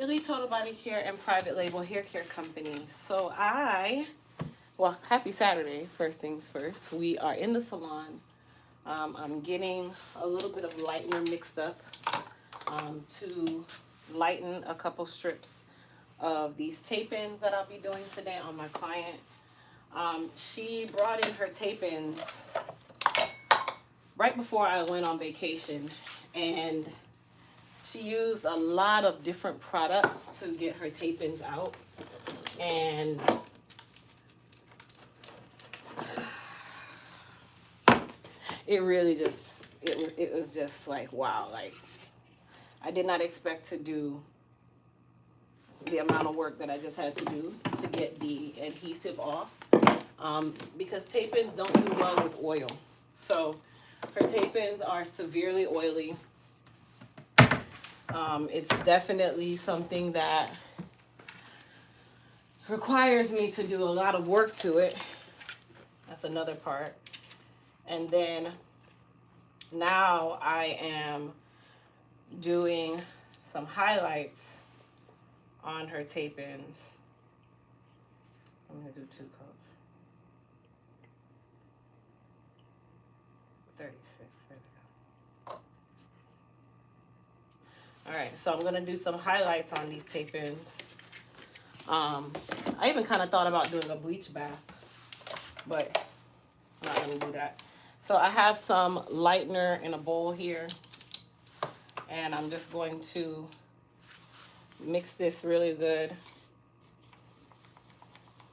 Really Total Body Care and Private Label Hair Care Company. So well, happy Saturday, first things first. We are in the salon. I'm getting a little bit of lightener mixed up to lighten a couple strips of these tape-ins that I'll be doing today on my client. She brought in her tape-ins right before I went on vacation, and she used a lot of different products to get her tape-ins out, and it really just, it was just like, wow, like I did not expect to do the amount of work that I just had to do to get the adhesive off, because tape-ins don't do well with oil. So her tape-ins are severely oily. It's definitely something that requires me to do a lot of work to it. That's another part. And then now I am doing some highlights on her tape-ins. I'm going to do 2 coats. 36. There we go. Alright, so I'm going to do some highlights on these tape-ins. I even kind of thought about doing a bleach bath, but I'm not going to do that. So I have some lightener in a bowl here, and I'm just going to mix this really good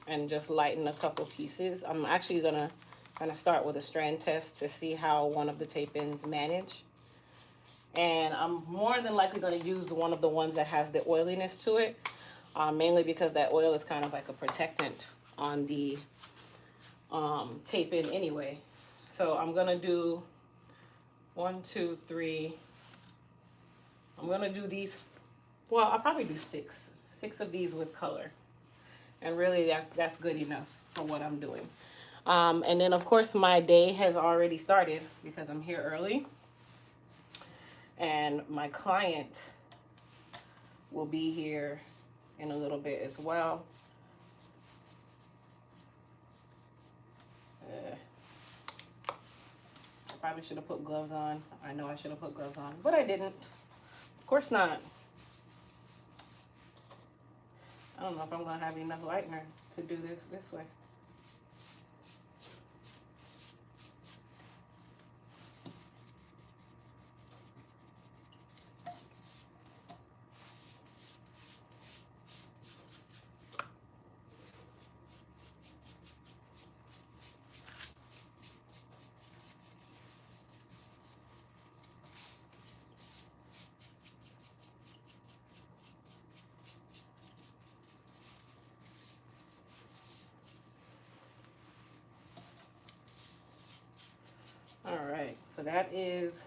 and just lighten a couple pieces. I'm actually going to kind of start with a strand test to see how one of the tape-ins manage. And I'm more than likely going to use one of the ones that has the oiliness to it, mainly because that oil is kind of like a protectant on the tape-in anyway. So I'm going to do 1, 2, 3. I'm going to do these, well, I'll probably do 6 of these with color. And really that's good enough for what I'm doing. And then of course my day has already started because I'm here early. And my client will be here in a little bit as well. I probably should have put gloves on. I know I should have put gloves on, but I didn't. Of course not. I don't know if I'm going to have enough lightener to do this way. All right, so that is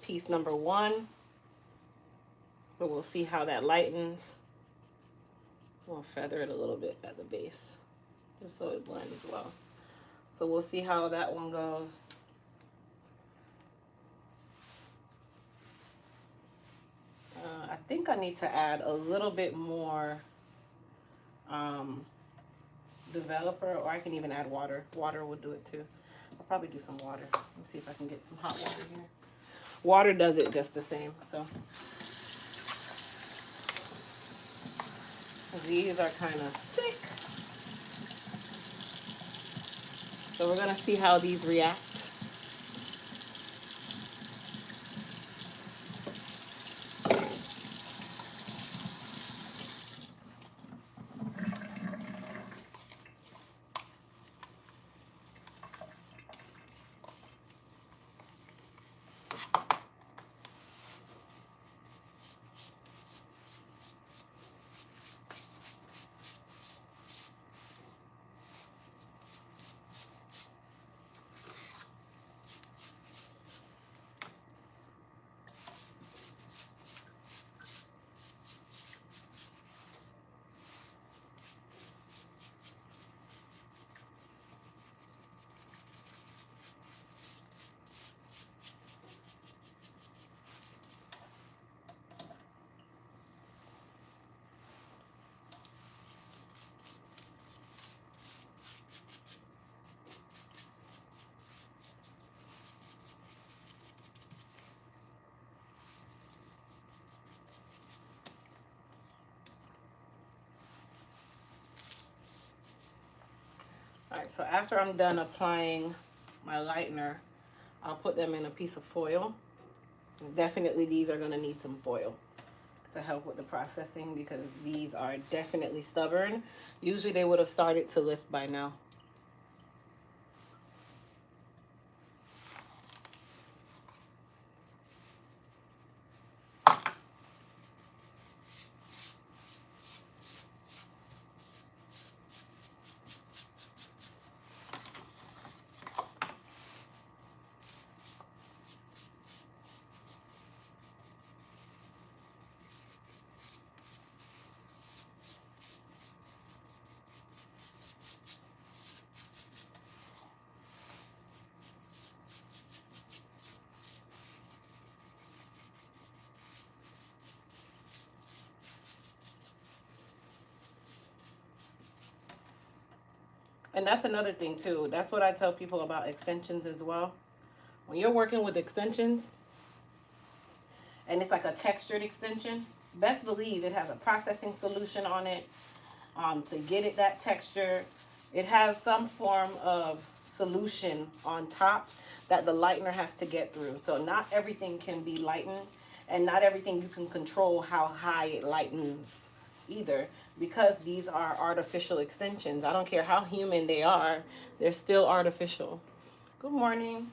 piece number 1. But we'll see how that lightens. We'll feather it a little bit at the base, just so it blends well. So we'll see how that one goes. I think I need to add a little bit more developer, or I can even add water. Water will do it too. I'll probably do some water. Let me see if I can get some hot water here. Water does it just the same. So these are kind of thick. So we're going to see how these react. All right, so after I'm done applying my lightener, I'll put them in a piece of foil. Definitely these are gonna need some foil to help with the processing because these are definitely stubborn. Usually they would have started to lift by now. And that's another thing too. That's what I tell people about extensions as well. When you're working with extensions and it's like a textured extension, best believe it has a processing solution on it to get it that texture. It has some form of solution on top that the lightener has to get through. So not everything can be lightened and not everything you can control how high it lightens either, because these are artificial extensions. I don't care how human they are, they're still artificial. Good morning.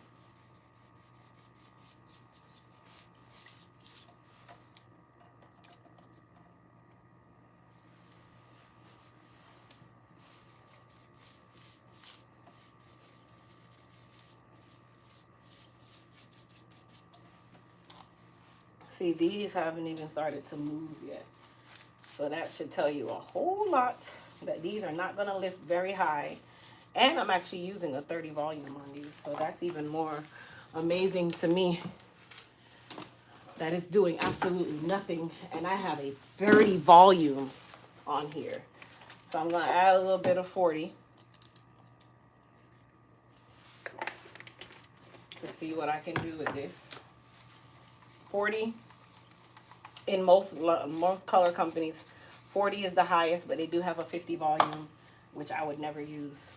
See, these haven't even started to move yet. So that should tell you a whole lot that these are not going to lift very high. And I'm actually using a 30 volume on these. So that's even more amazing to me. That is doing absolutely nothing. And I have a 30 volume on here. So I'm going to add a little bit of 40 to see what I can do with this. 40. In most color companies, 40 is the highest, but they do have a 50 volume, which I would never use.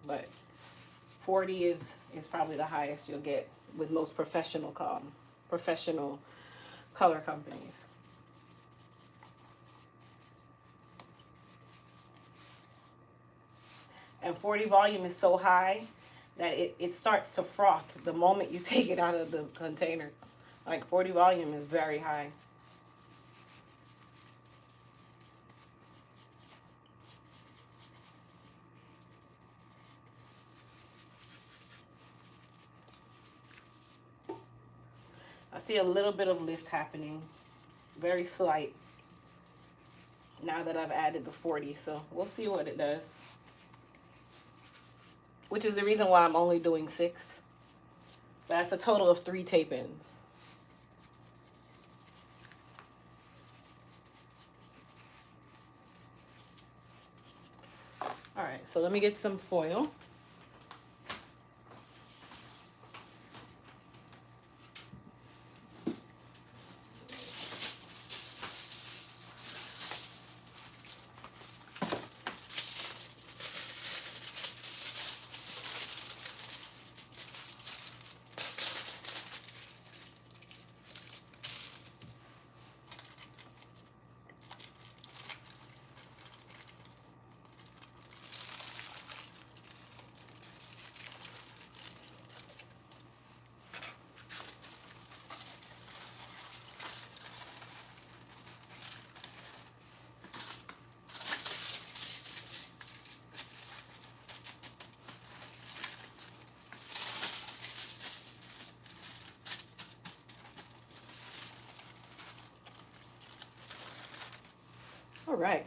But 40 is probably the highest you'll get with most professional color companies. And 40 volume is so high that it starts to froth the moment you take it out of the container. Like 40 volume is very high. I see a little bit of lift happening, very slight, now that I've added the 40. So we'll see what it does. Which is the reason why I'm only doing 6. So that's a total of 3 tape-ins. All right, so let me get some foil. All right.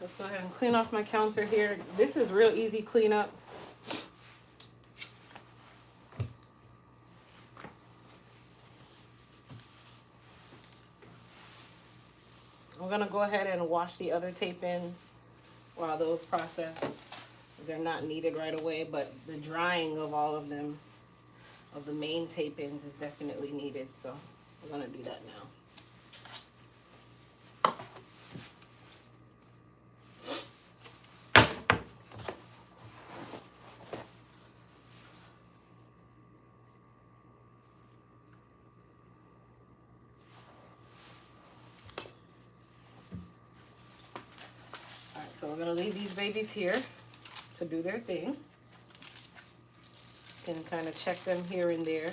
Let's go ahead and clean off my counter here. This is real easy cleanup. I'm gonna go ahead and wash the other tape-ins while those process. They're not needed right away, but the drying of all of them, of the main tape-ins, is definitely needed. So we're gonna do that now. So we're gonna leave these babies here to do their thing. You can kind of check them here and there.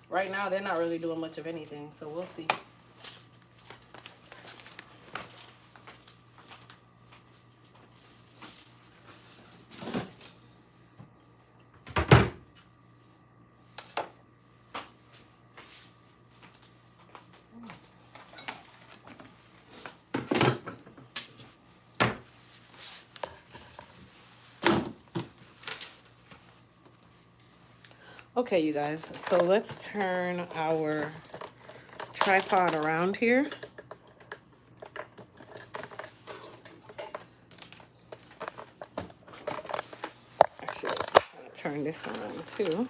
Right now, they're not really doing much of anything, so we'll see. Okay, you guys, so let's turn our tripod around here. Actually, let's turn this on too.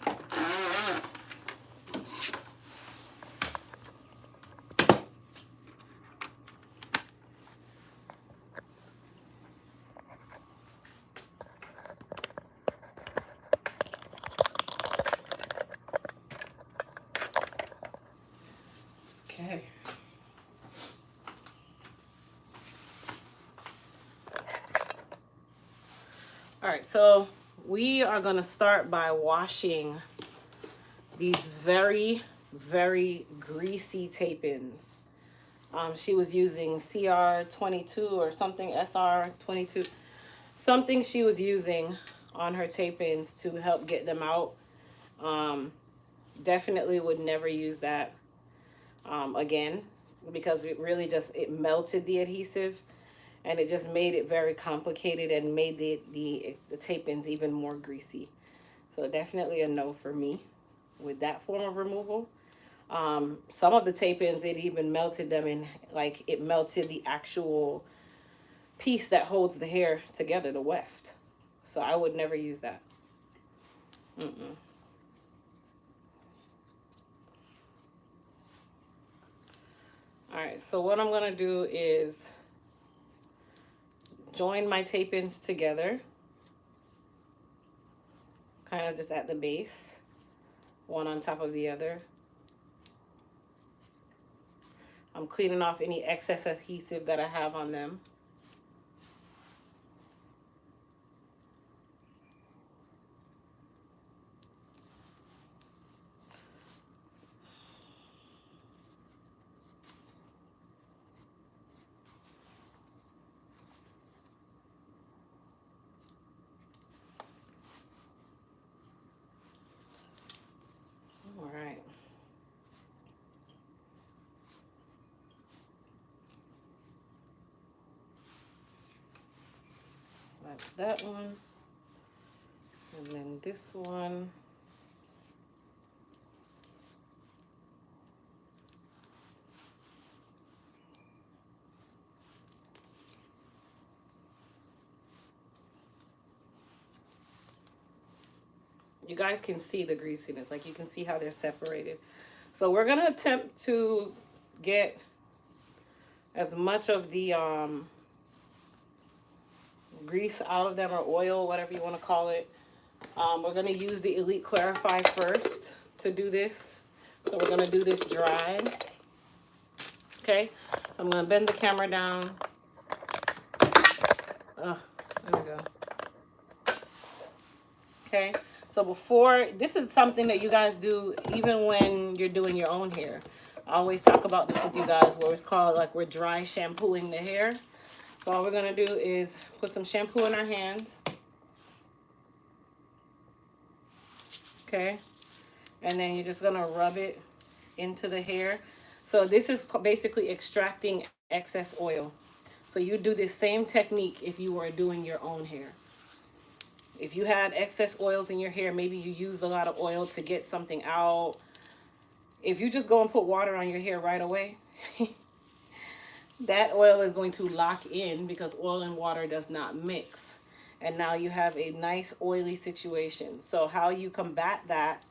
Okay. All right, so we are going to start by washing these very, very greasy tape-ins. She was using CR22 or something, SR22, something she was using on her tape-ins to help get them out. Definitely would never use that again, because it really just, it melted the adhesive and it just made it very complicated and made the tape-ins even more greasy. So definitely a no for me with that form of removal. Some of the tape-ins, it even melted them in, like it melted the actual piece that holds the hair together, the weft. So I would never use that. All right, so what I'm gonna do is join my tape-ins together, kind of just at the base, one on top of the other. I'm cleaning off any excess adhesive that I have on them. All right. That's that one. And then this one. You guys can see the greasiness, like you can see how they're separated. So we're gonna attempt to get as much of the grease out of them, or oil, whatever you want to call it. We're gonna use the Elite Clarify first to do this. So we're gonna do this dry. Okay, so I'm gonna bend the camera down. Oh, there we go. Okay, so before, this is something that you guys do even when you're doing your own hair. I always talk about this with you guys, where it's called, like, we're dry shampooing the hair. So all we're gonna do is put some shampoo in our hands. Okay, and then you're just gonna rub it into the hair. So this is basically extracting excess oil. So you do this same technique if you were doing your own hair. If you had excess oils in your hair, maybe you used a lot of oil to get something out. If you just go and put water on your hair right away, that oil is going to lock in, because oil and water does not mix. And now you have a nice oily situation. So how you combat that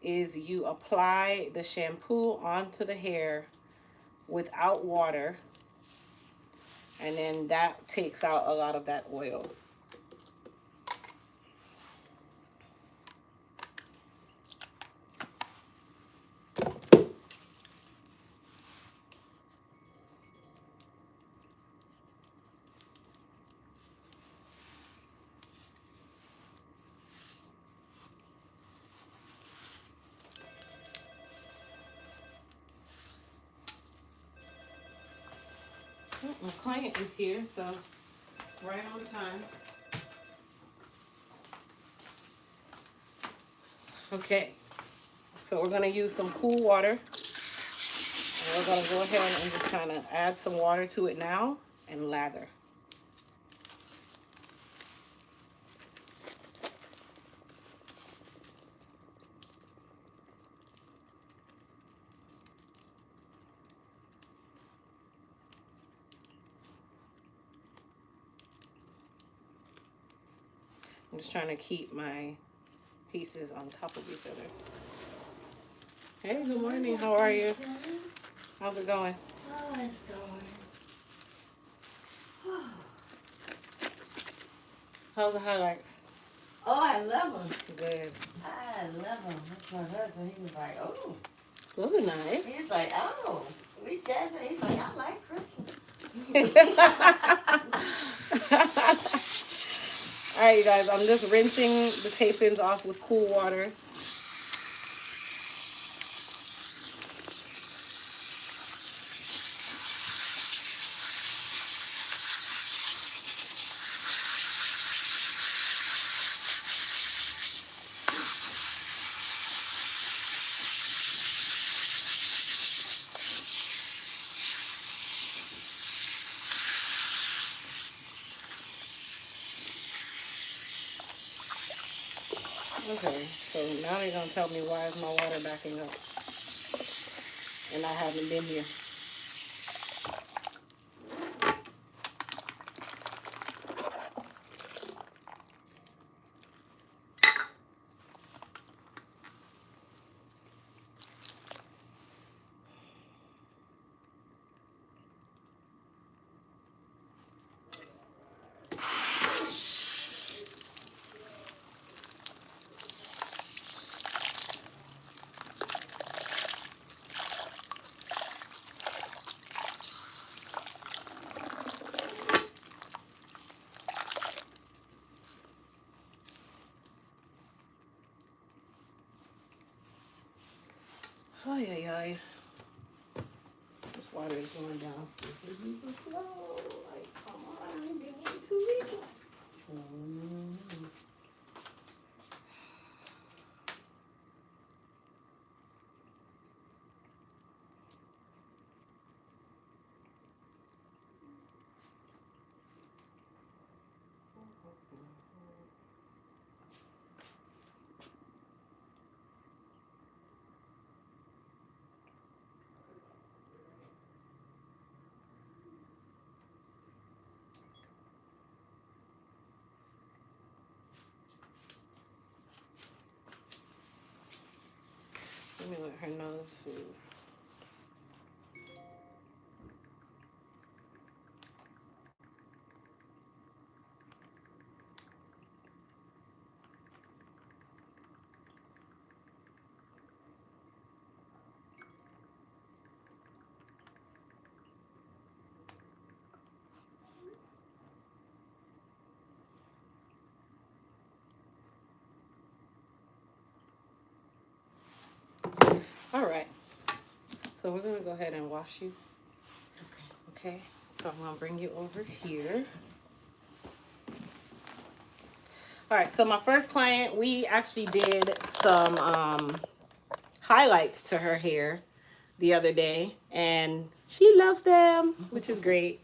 is you apply the shampoo onto the hair without water, and then that takes out a lot of that oil. My client is here, so right on time. Okay, so we're gonna use some cool water. And we're gonna go ahead and just kind of add some water to it now and lather. I'm just trying to keep my pieces on top of each other. Hey, good morning. How are you? How's it going? Oh, it's going. How's the highlights? Oh, I love them. Good. I love them. That's my husband. He was like, oh. Those are nice. He's like, oh. We just, he's like, I like crystal. All right, you guys, I'm just rinsing the tape-ins off with cool water. Okay, so now they're gonna tell me why is my water backing up, and I haven't been here. Oh yeah. This water is going down super slow. Like, come on, I've been waiting 2 weeks. Let me let her know this is. All right. So we're gonna go ahead and wash you. Okay. So I'm gonna bring you over here. All right. So my first client, we actually did some highlights to her hair the other day, and she loves them, which is great.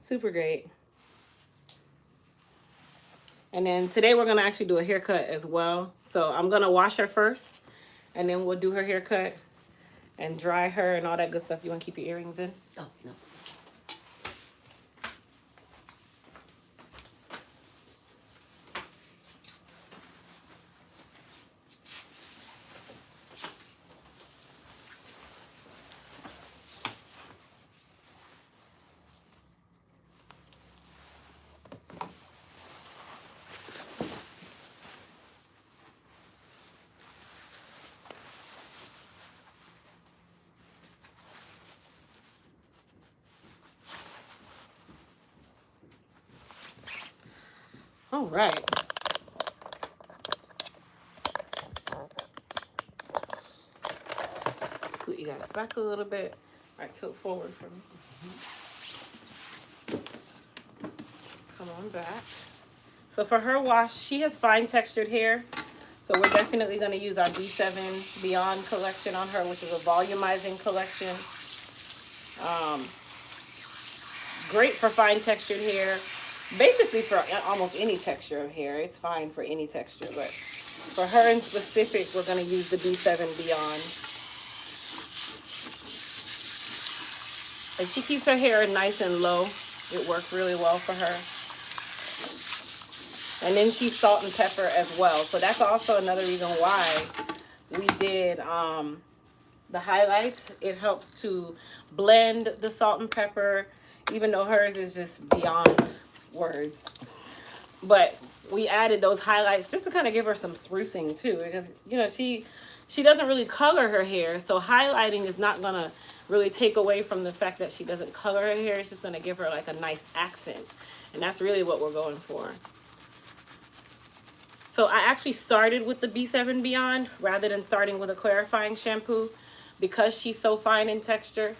Super great. And then today we're gonna actually do a haircut as well. So I'm gonna wash her first, and then we'll do her haircut and dry her and all that good stuff. You wanna keep your earrings in? Oh, no. All right. Scoot you guys back a little bit. right, tilt forward for me. Come on back. So for her wash, she has fine textured hair. So we're definitely going to use our B7 Beyond collection on her, which is a volumizing collection. Great for fine textured hair. Basically for almost any texture of hair. It's fine for any texture, but for her in specific, we're going to use the B7 Beyond. And she keeps her hair nice and low. It works really well for her. And then she's salt and pepper as well. So that's also another reason why we did the highlights. It helps to blend the salt and pepper, even though hers is just beyond words. But we added those highlights just to kind of give her some sprucing too, because you know she doesn't really color her hair, so highlighting is not gonna really take away from the fact that she doesn't color her hair. It's just gonna give her like a nice accent, and that's really what we're going for. So I actually started with the B7 Beyond rather than starting with a clarifying shampoo because she's so fine in texture.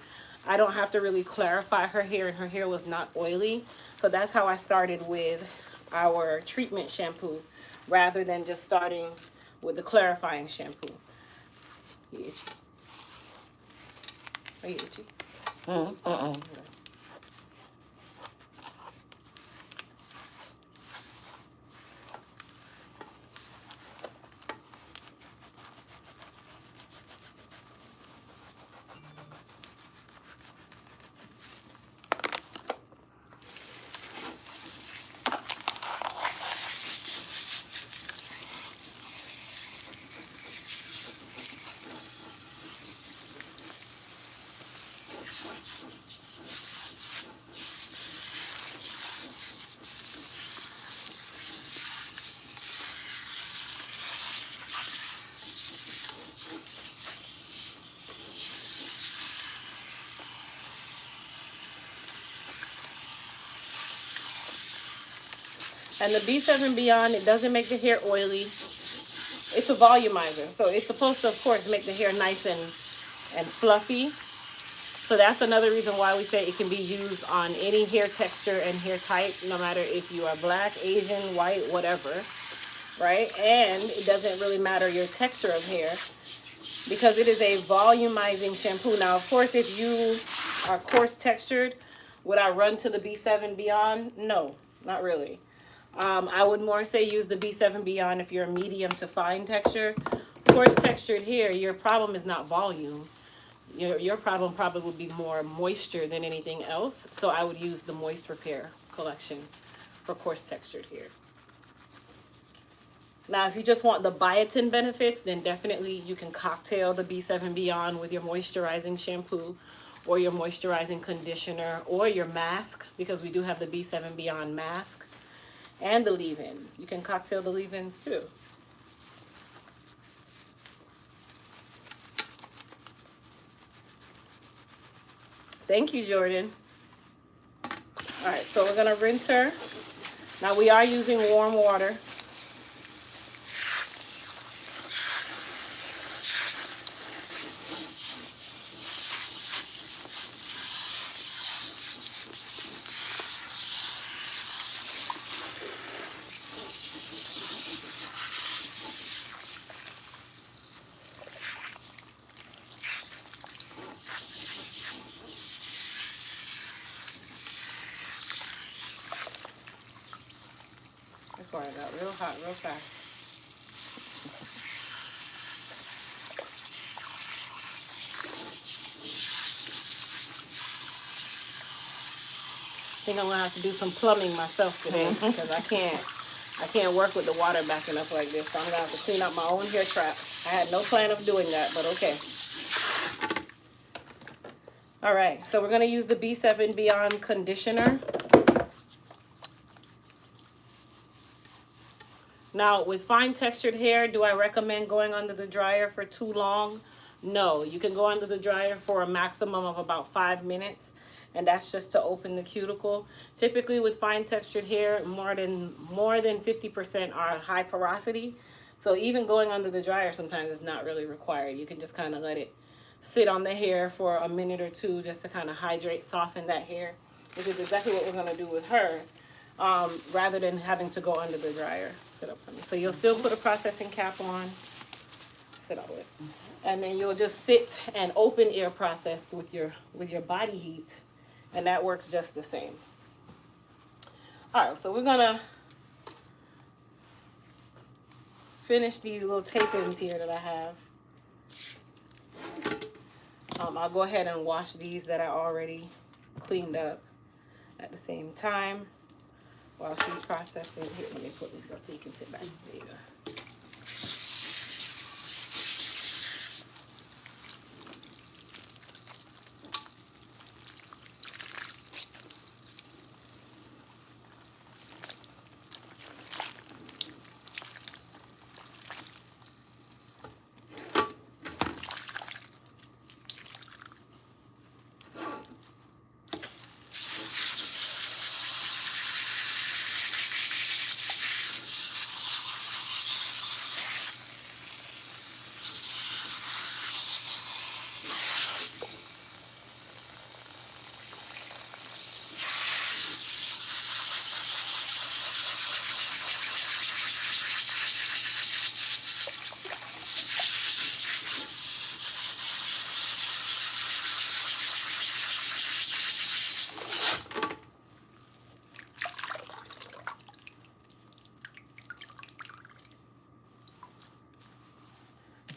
I don't have to really clarify her hair, and her hair was not oily. So that's how I started with our treatment shampoo rather than just starting with the clarifying shampoo. You itchy? Are you itchy? And the B7 Beyond, it doesn't make the hair oily. It's a volumizer, so it's supposed to, of course, make the hair nice and fluffy. So that's another reason why we say it can be used on any hair texture and hair type, no matter if you are black, Asian, white, whatever, right? And it doesn't really matter your texture of hair because it is a volumizing shampoo. Now, of course, if you are coarse textured, would I run to the B7 Beyond? No, not really. I would more say use the B7 Beyond if you're a medium to fine texture. Coarse textured hair, your problem is not volume. Your problem probably would be more moisture than anything else. So I would use the Moist Repair collection for coarse textured hair. Now, if you just want the biotin benefits, then definitely you can cocktail the B7 Beyond with your moisturizing shampoo or your moisturizing conditioner or your mask, because we do have the B7 Beyond mask. And the leave-ins. You can cocktail the leave-ins too. Thank you, Jordan. All right, so we're going to rinse her. Now we are using warm water. That's why it got real hot real fast. I think I'm gonna have to do some plumbing myself today because I can't work with the water backing up like this. So I'm gonna have to clean up my own hair trap. I had no plan of doing that, but okay. All right, so we're gonna use the B7 Beyond conditioner. Now, with fine textured hair, do I recommend going under the dryer for too long? No, you can go under the dryer for a maximum of about 5 minutes, and that's just to open the cuticle. Typically with fine textured hair, more than 50% are high porosity. So even going under the dryer sometimes is not really required. You can just kind of let it sit on the hair for a minute or two just to kind of hydrate, soften that hair, which is exactly what we're going to do with her, rather than having to go under the dryer. Sit up for me. So you'll still put a processing cap on. Sit up with. And then you'll just sit and open air process with your body heat, and that works just the same. All right, so we're gonna finish these little tape-ins here that I have. I'll go ahead and wash these that I already cleaned up at the same time while she's processing. Here, let me put this up so you can sit back. There you go.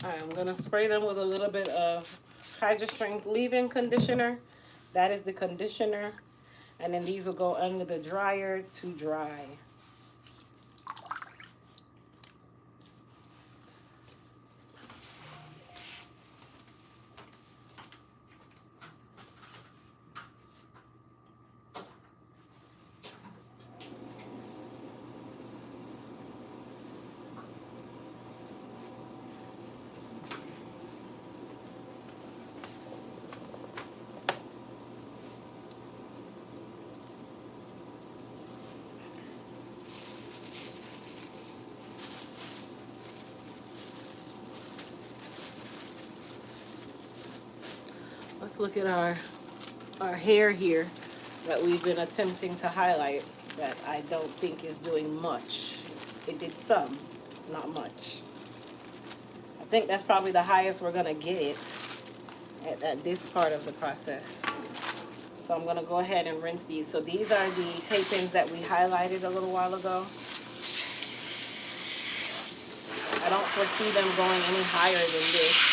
All right, I'm gonna spray them with a little bit of Hydra Strength leave-in conditioner. That is the conditioner. And then these will go under the dryer to dry. Let's look at our hair here that we've been attempting to highlight that I don't think is doing much. It did some, not much. I think that's probably the highest we're gonna get it at this part of the process. So I'm gonna go ahead and rinse these. So these are the tape-ins that we highlighted a little while ago. I don't foresee them going any higher than this.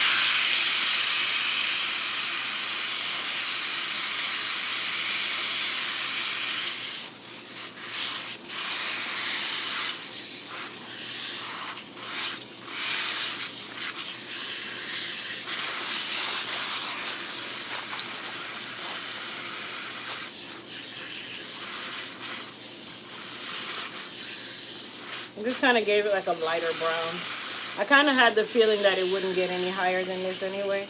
I just kind of gave it like a lighter brown. I kind of had the feeling that it wouldn't get any higher than this anyway.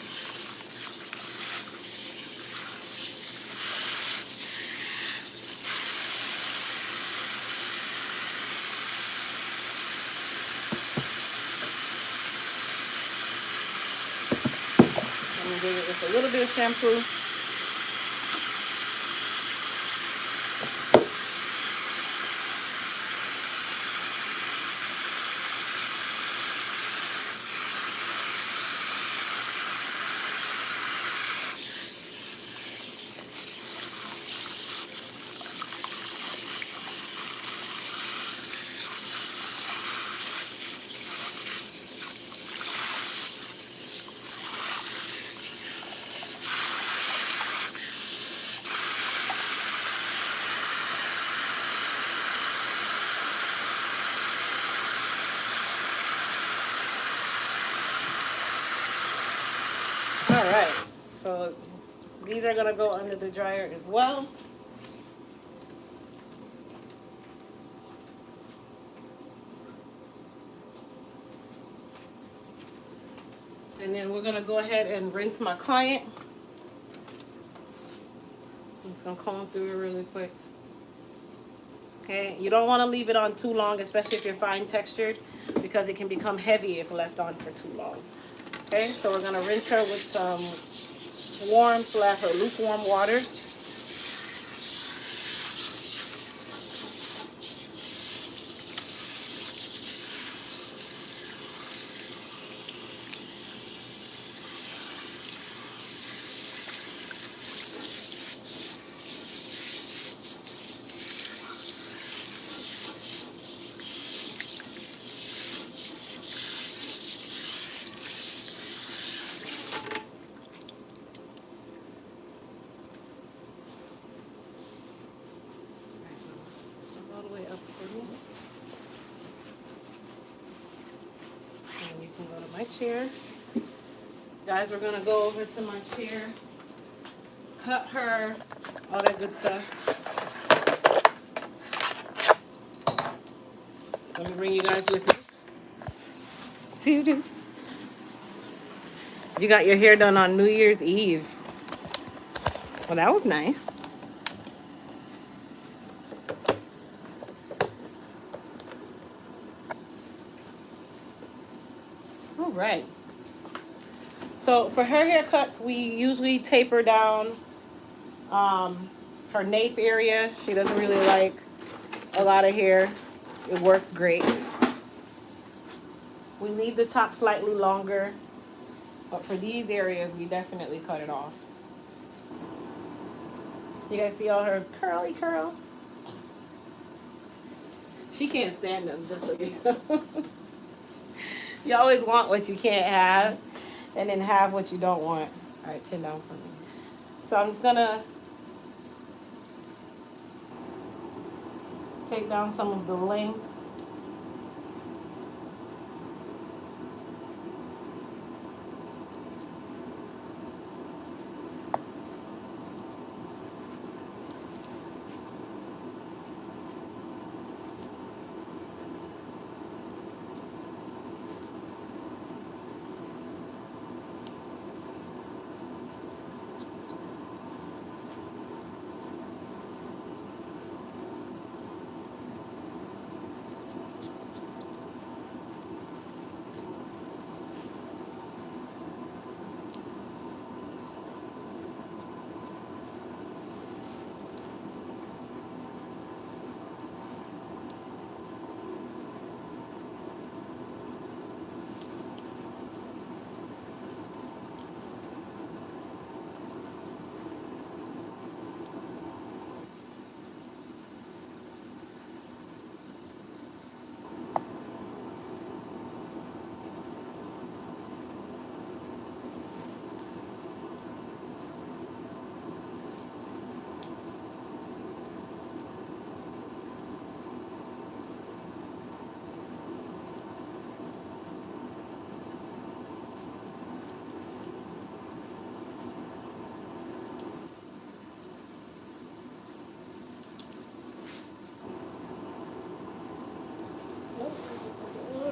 Let me give it just a little bit of shampoo. Alright, so these are going to go under the dryer as well. And then we're going to go ahead and rinse my client. I'm just going to comb through it really quick. Okay, you don't want to leave it on too long, especially if you're fine textured, because it can become heavy if left on for too long. Okay, so we're going to rinse her with some warm slash or lukewarm water. All the way up for me. And you can go to my chair. Guys, we're gonna go over to my chair, cut her, all that good stuff. Let me bring you guys with me. Doo-doo. You got your hair done on New Year's Eve. Well, that was nice. All right. So for her haircuts, we usually taper down her nape area. She doesn't really like a lot of hair. It works great. We leave the top slightly longer, but for these areas, we definitely cut it off. You guys see all her curly curls? She can't stand them, just so you know. You always want what you can't have, and then have what you don't want. All right, chin down for me. So I'm just gonna take down some of the length.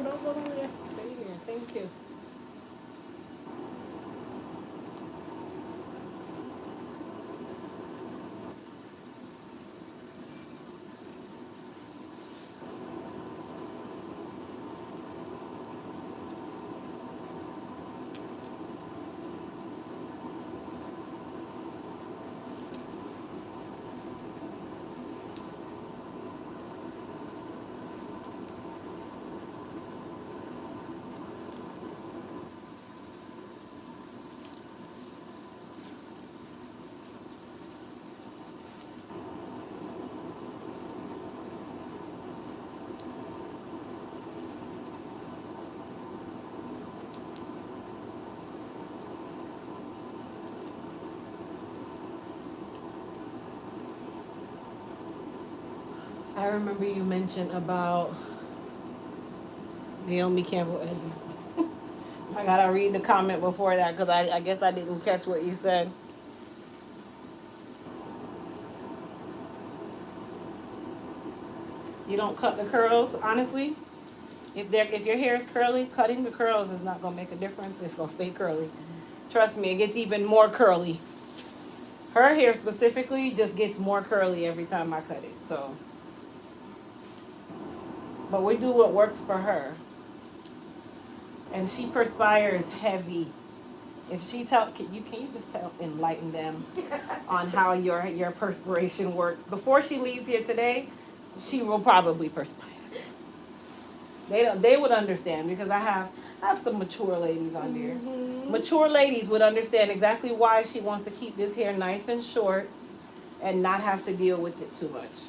Don't go over there. Stay here. Thank you. I remember you mentioned about Naomi Campbell edges. I gotta read the comment before that because I guess I didn't catch what you said. You don't cut the curls, honestly. If your hair is curly, cutting the curls is not gonna make a difference. It's gonna stay curly. Trust me, it gets even more curly. Her hair specifically just gets more curly every time I cut it. So, but we do what works for her. And she perspires heavy. If she can you just enlighten them on how your perspiration works before she leaves here today? She will probably perspire. They would understand because I have some mature ladies on there. Mm-hmm. Mature ladies would understand exactly why she wants to keep this hair nice and short and not have to deal with it too much.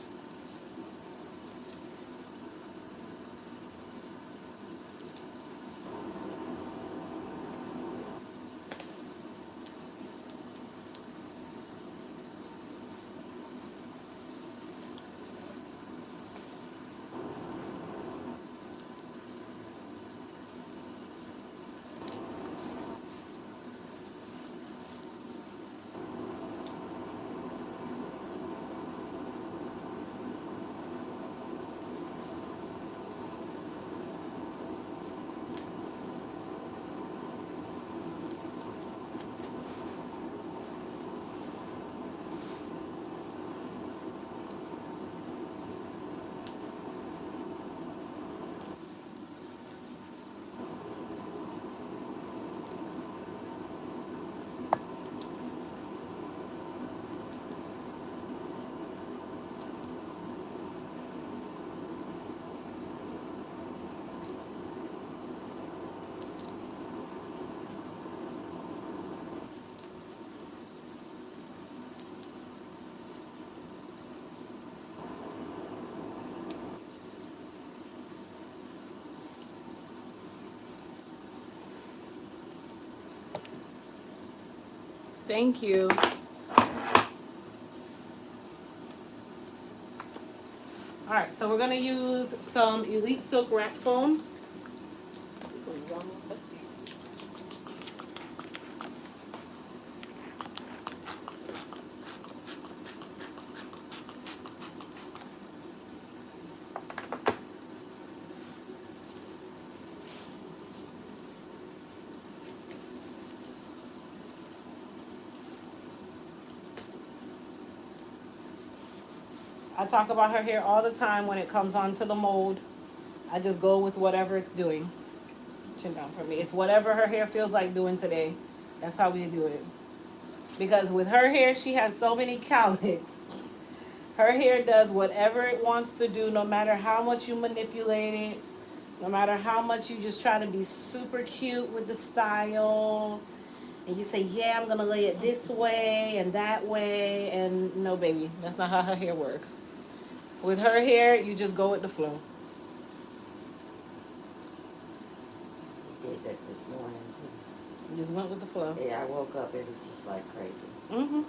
Thank you. All right, so we're gonna use some Elite Silk Wrap Foam. This one's almost empty. I talk about her hair all the time when it comes onto the mold. I just go with whatever it's doing. Chin down for me. It's whatever her hair feels like doing today. That's how we do it. Because with her hair, she has so many cowlicks. Her hair does whatever it wants to do, no matter how much you manipulate it, no matter how much you just try to be super cute with the style. And you say, yeah, I'm going to lay it this way and that way. And no, baby, that's not how her hair works. With her hair, you just go with the flow. Did that this morning too. You just went with the flow. Yeah, I woke up, it was just like crazy. Mm-hmm.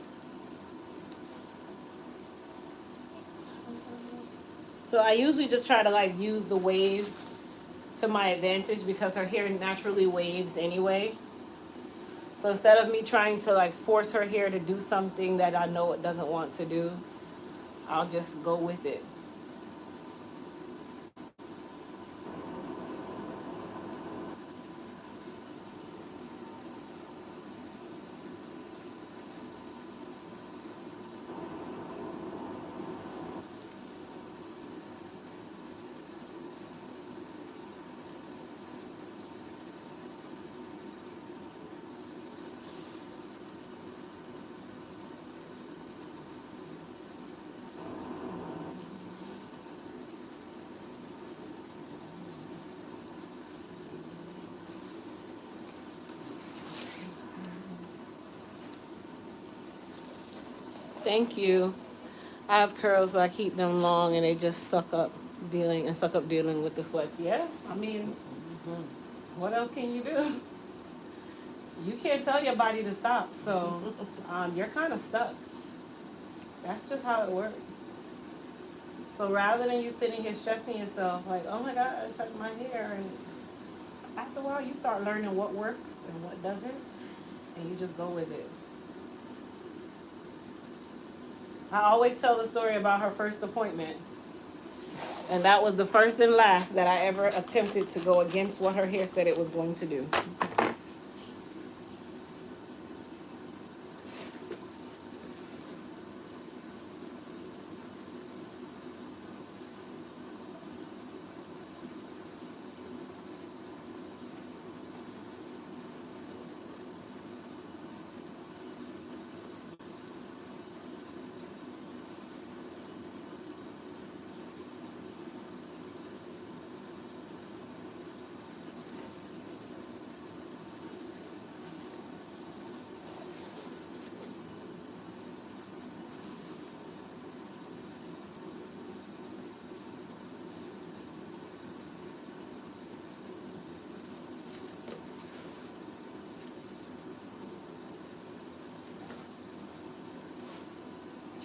So I usually just try to like use the wave to my advantage because her hair naturally waves anyway. So instead of me trying to like force her hair to do something that I know it doesn't want to do, I'll just go with it. Thank you. I have curls, but I keep them long, and they just suck up dealing with the sweats. Yeah, I mean, what else can you do? You can't tell your body to stop, so you're kind of stuck. That's just how it works. So rather than you sitting here stressing yourself, like, oh my God, I shut my hair, and after a while, you start learning what works and what doesn't, and you just go with it. I always tell the story about her first appointment. And that was the first and last that I ever attempted to go against what her hair said it was going to do.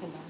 Hold on.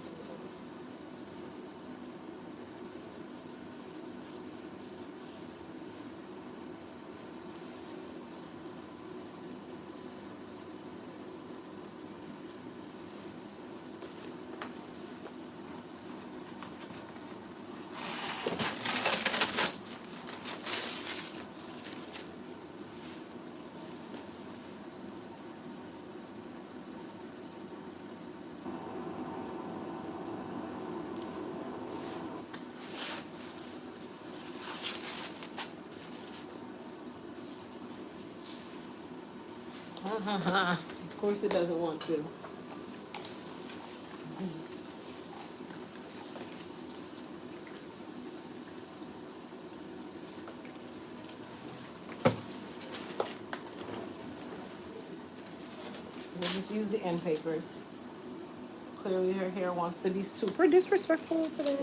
Of course it doesn't want to. We'll just use the end papers. Clearly her hair wants to be super disrespectful today.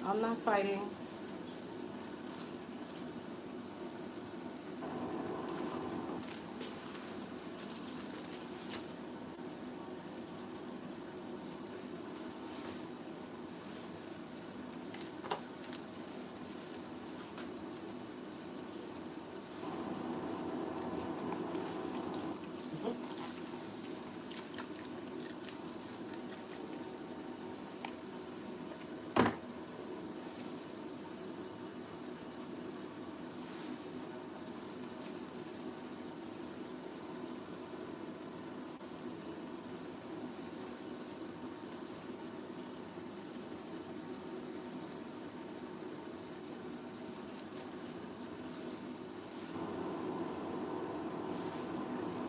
I'm not fighting.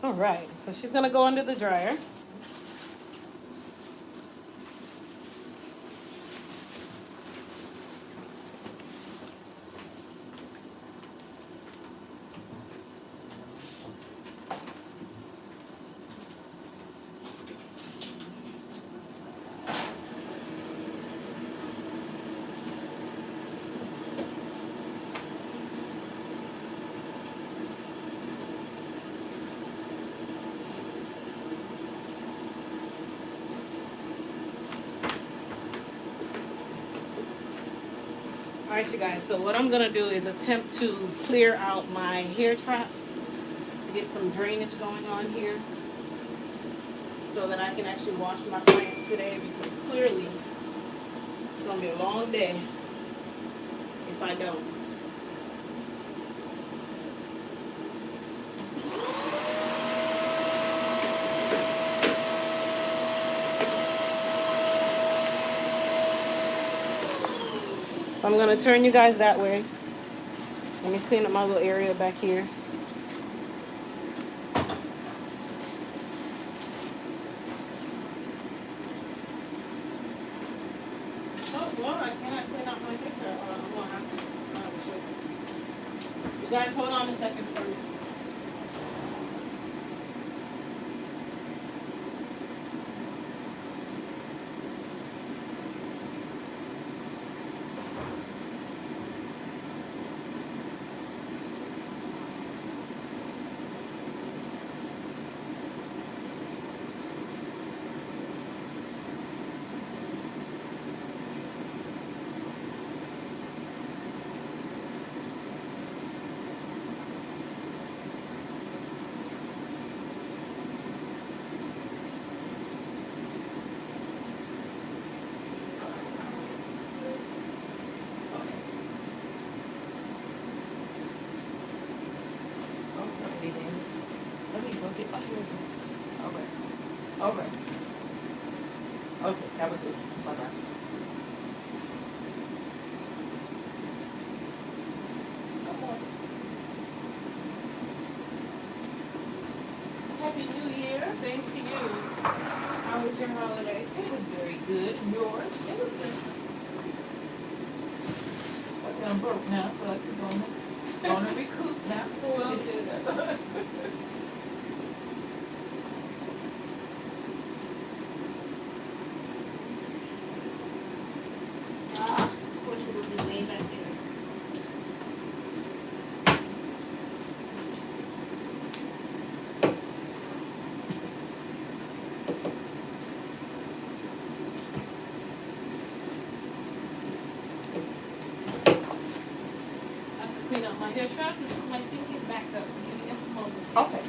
All right, so she's gonna go under the dryer. All right, you guys, so what I'm gonna do is attempt to clear out my hair trap to get some drainage going on here so that I can actually wash my plants today, because clearly it's gonna be a long day if I don't. So I'm gonna turn you guys that way. Let me clean up my little area back here. Oh, well, I cannot clean up my picture. I'm gonna have to. I'm gonna have to check. You guys hold on a second for me. Let me go get my hair done. All right. All right. Okay, have a good one. Bye-bye. Come on. Happy New Year. Same to you. How was your holiday? It was very good. And yours? It was good. I said I'm broke now, so I can go on and recoup now. Well, of course it will be way back there. Here, try to put my sink is backed up. So give me just a moment. Okay.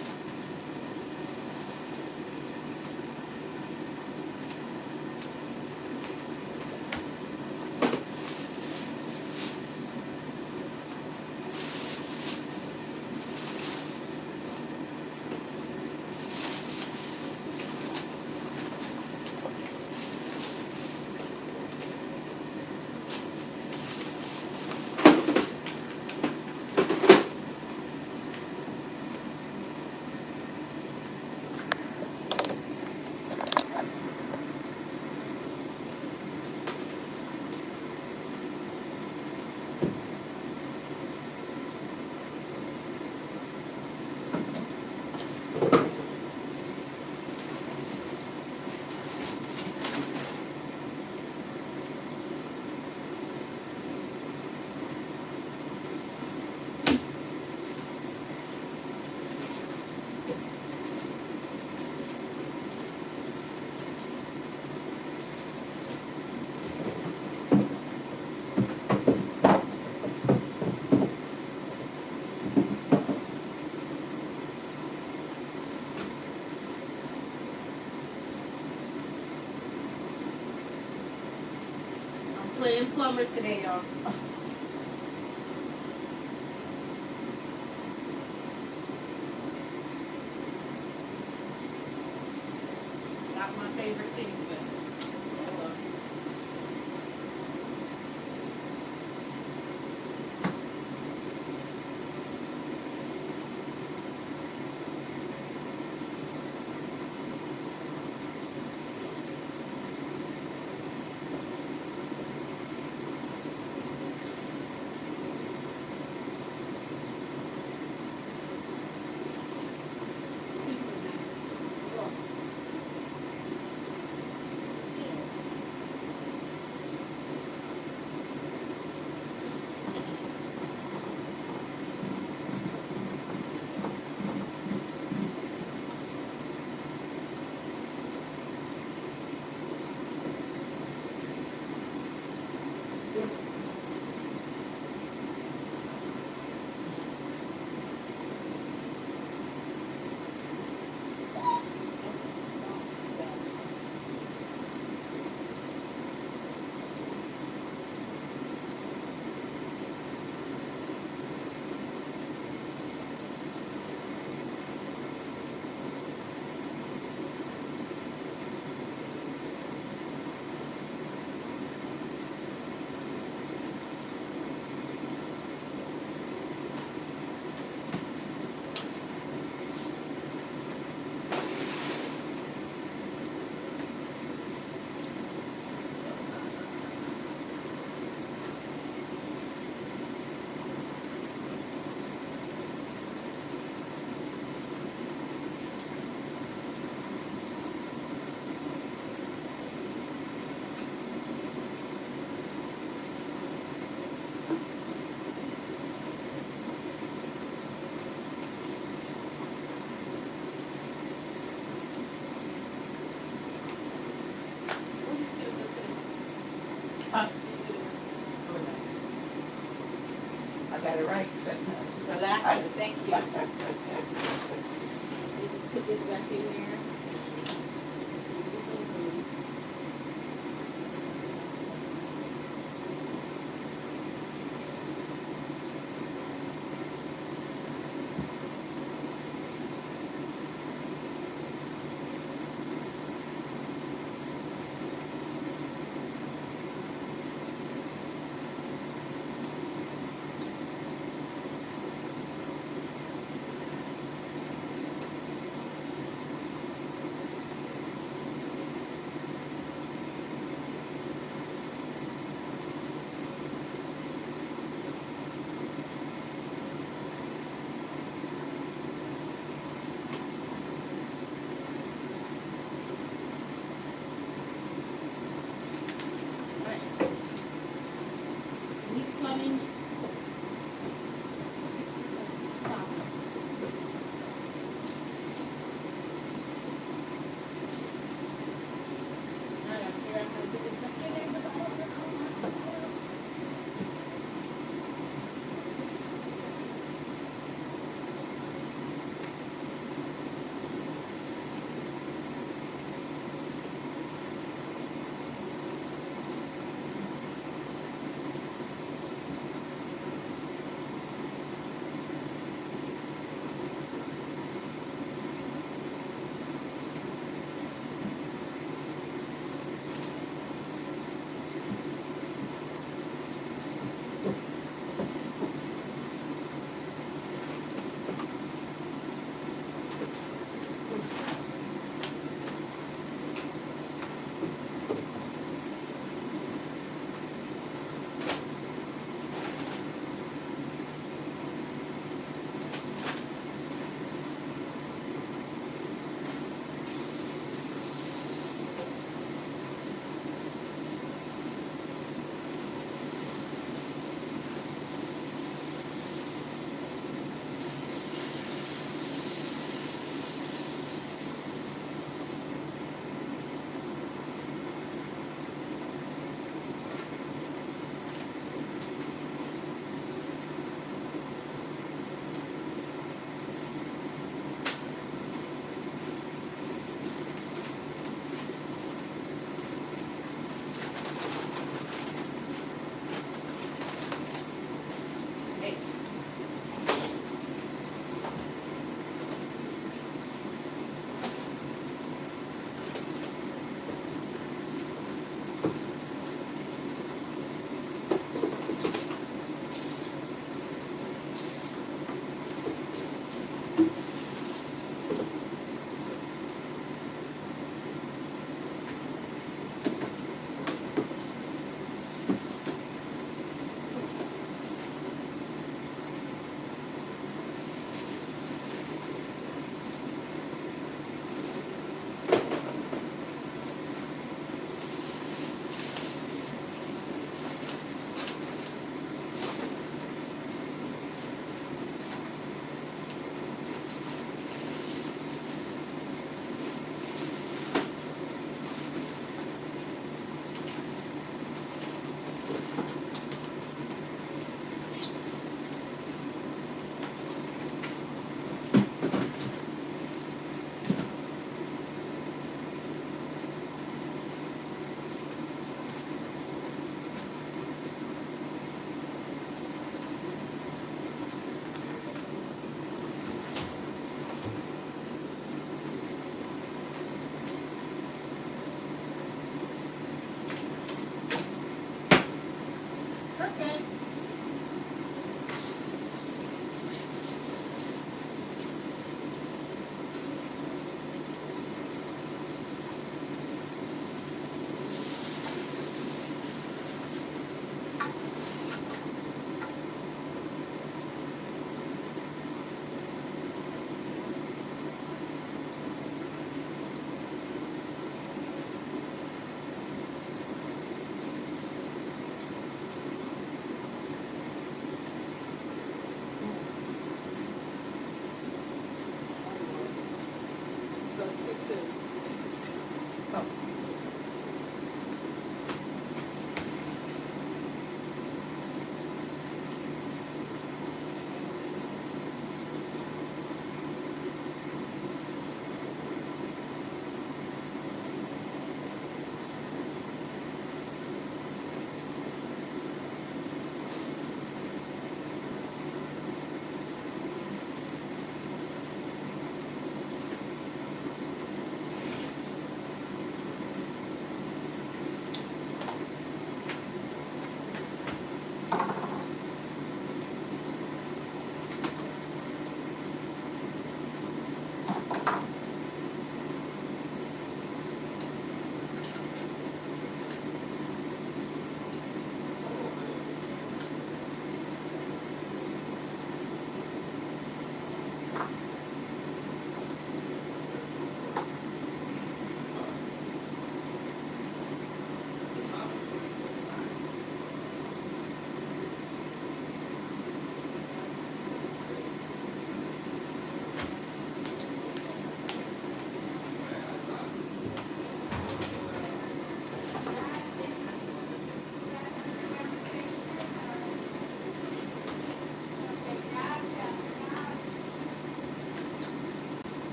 I'm playing plumber today, y'all. Not my favorite thing, but oh well. Huh? I got it right. Relaxing, thank you. Let me just put this back in there.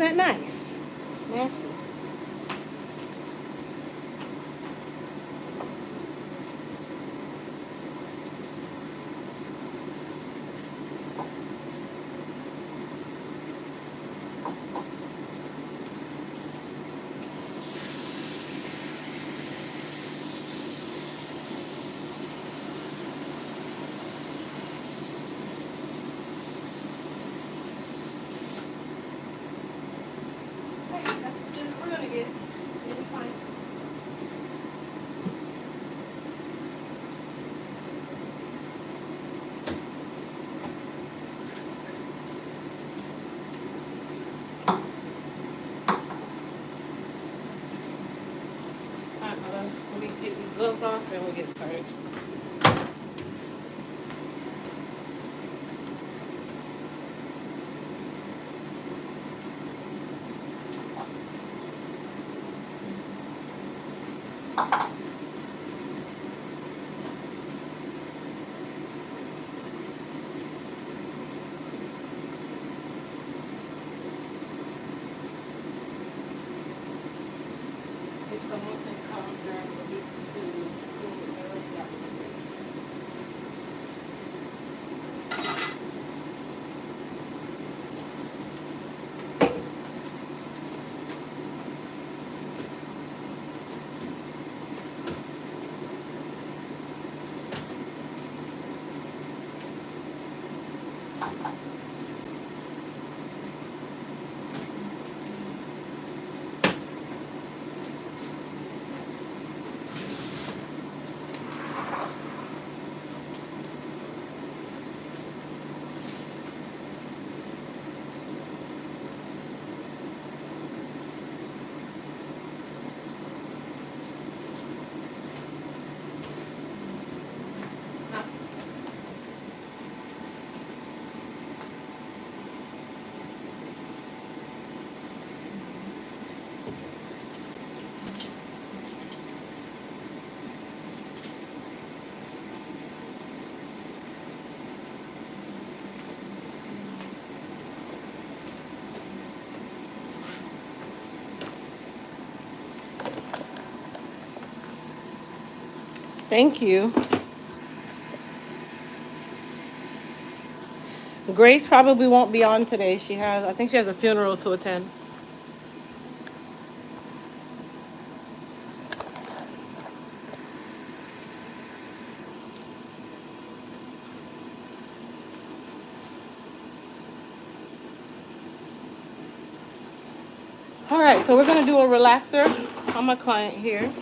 that nice? Nasty. Hey, that's as good as we're gonna get. It'll be fine. Alright, mother. Let me take these gloves off and we'll get started. If someone can come during the week to clean the area, that would be great. Huh? Thank you. Grace probably won't be on today. I think she has a funeral to attend. All right, so we're gonna do a relaxer on my client here.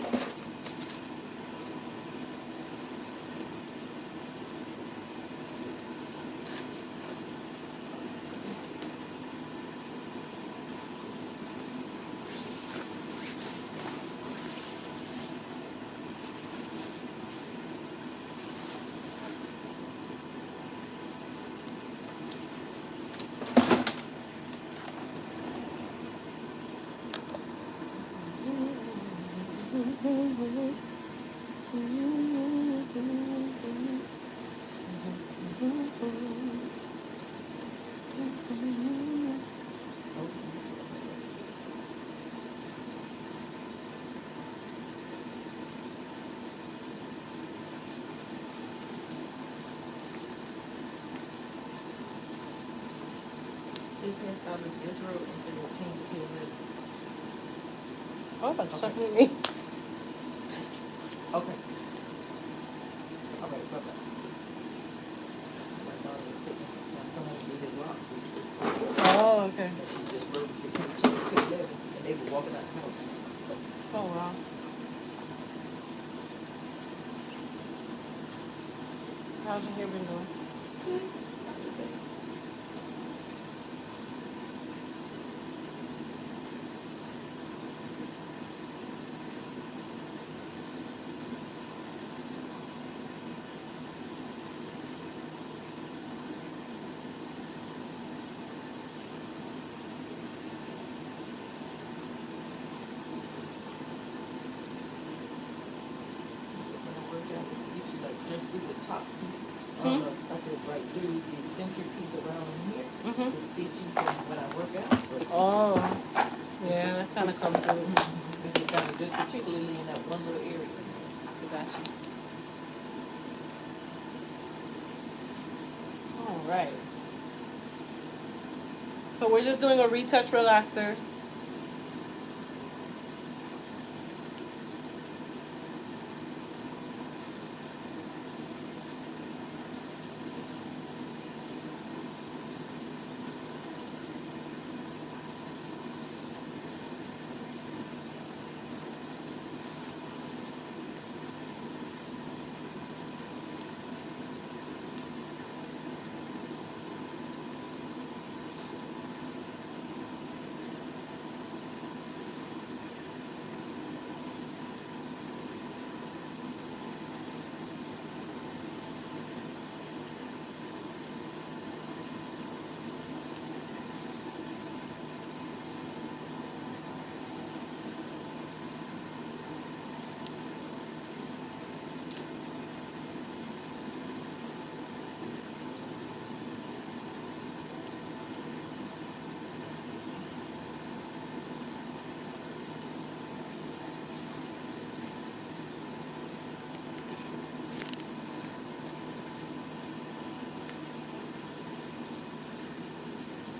This hairstyle is just rolled instead of change it to a red. Oh, that's talking to me. Okay. All right, bye-bye. My daughter was taking my son to his rocks, Oh, okay. and she just wrote, she came to 11, and they were walking out the house. Oh, wow. How's your hair been doing? When I work out, it's usually like just do the top piece. Hmm? I said, right, do the centric piece around here, Mm-hmm. the stitching, when I work out, but Oh, yeah, that kind of comes through. This is kind of just particularly in that one little area. Got you. All right. So we're just doing a retouch relaxer.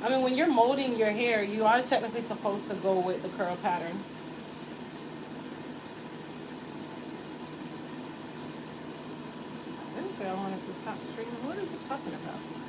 I mean, when you're molding your hair, you are technically supposed to go with the curl pattern. I didn't say I wanted to stop streaming. What are you talking about?